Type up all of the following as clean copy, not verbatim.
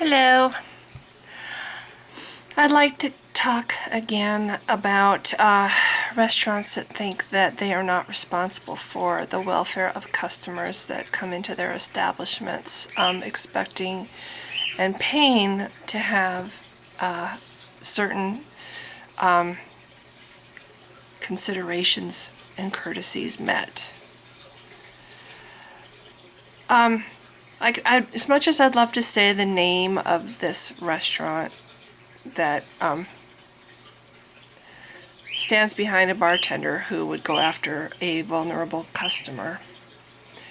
Hello. I'd like to talk again about restaurants that think that they are not responsible for the welfare of customers that come into their establishments, expecting and paying to have certain considerations and courtesies met. As much as I'd love to say the name of this restaurant that stands behind a bartender who would go after a vulnerable customer,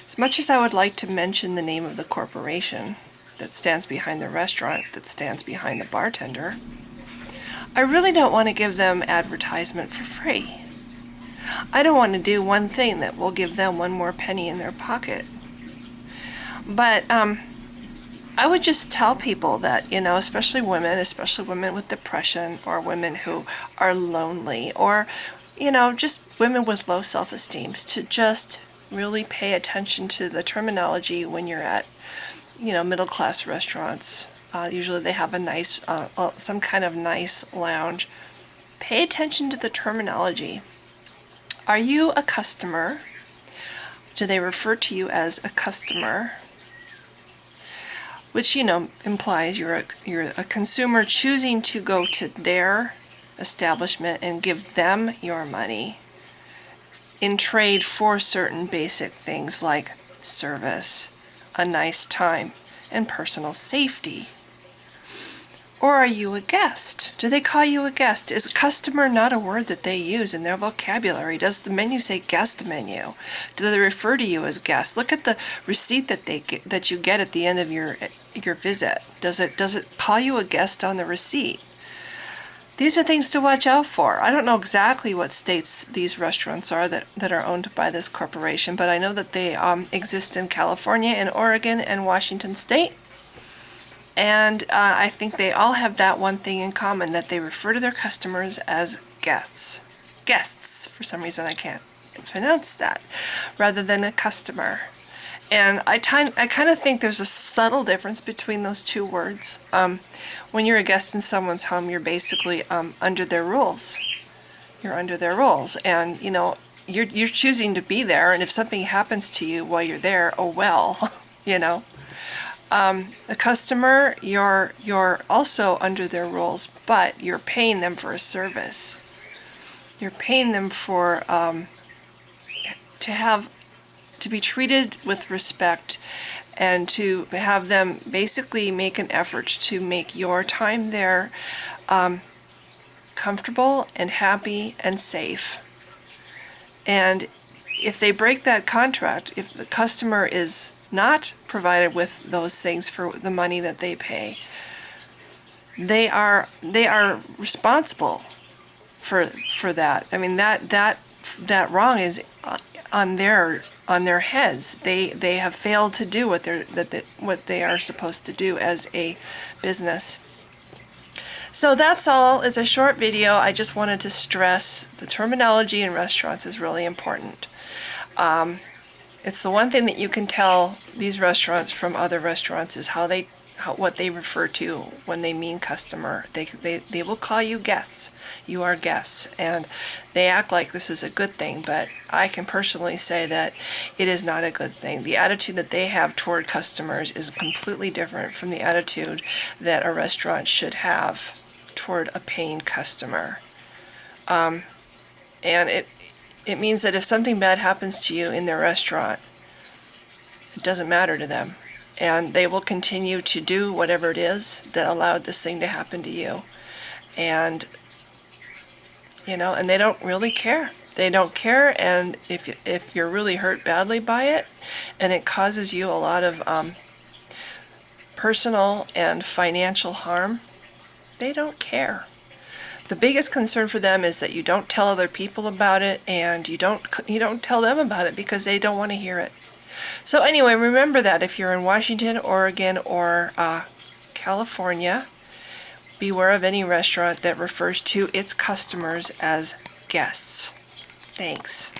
as much as I would like to mention the name of the corporation that stands behind the restaurant that stands behind the bartender, I really don't want to give them advertisement for free. I don't want to do one thing that will give them one more penny in their pocket. But I would just tell people that, especially women with depression, or women who are lonely, or, just women with low self-esteem, to just really pay attention to the terminology when you're at, middle-class restaurants. Usually they have a nice, some kind of nice lounge. Pay attention to the terminology. Are you a customer? Do they refer to you as a customer? Which, implies you're a consumer choosing to go to their establishment and give them your money in trade for certain basic things like service, a nice time, and personal safety. Or are you a guest? Do they call you a guest? Is customer not a word that they use in their vocabulary? Does the menu say guest menu? Do they refer to you as guest? Look at the receipt that you get at the end of your visit. Does it call you a guest on the receipt? These are things to watch out for. I don't know exactly what states these restaurants are that are owned by this corporation, but I know that they exist in California and Oregon and Washington State. And I think they all have that one thing in common, that they refer to their customers as guests. Guests, for some reason I can't pronounce that, rather than a customer. And I kind of think there's a subtle difference between those two words. When you're a guest in someone's home, you're basically under their rules. You're under their rules, and you're choosing to be there. And if something happens to you while you're there, oh well, A customer, you're also under their rules, but you're paying them for a service. You're paying them for to be treated with respect, and to have them basically make an effort to make your time there comfortable and happy and safe. And if they break that contract, if the customer is not provided with those things for the money that they pay, they are responsible for that. I mean, that wrong is on their heads. They have failed to do what they are supposed to do as a business. So that's all. It's a short video. I just wanted to stress the terminology in restaurants is really important. It's the one thing that you can tell these restaurants from other restaurants is what they refer to when they mean customer. They will call you guests. You are guests, and they act like this is a good thing, but I can personally say that it is not a good thing. The attitude that they have toward customers is completely different from the attitude that a restaurant should have toward a paying customer. And it means that if something bad happens to you in their restaurant, it doesn't matter to them. And they will continue to do whatever it is that allowed this thing to happen to you. And, and they don't really care. They don't care, and if you're really hurt badly by it, and it causes you a lot of personal and financial harm, they don't care. The biggest concern for them is that you don't tell other people about it, and you don't tell them about it because they don't want to hear it. So anyway, remember that if you're in Washington, Oregon, or California, beware of any restaurant that refers to its customers as guests. Thanks.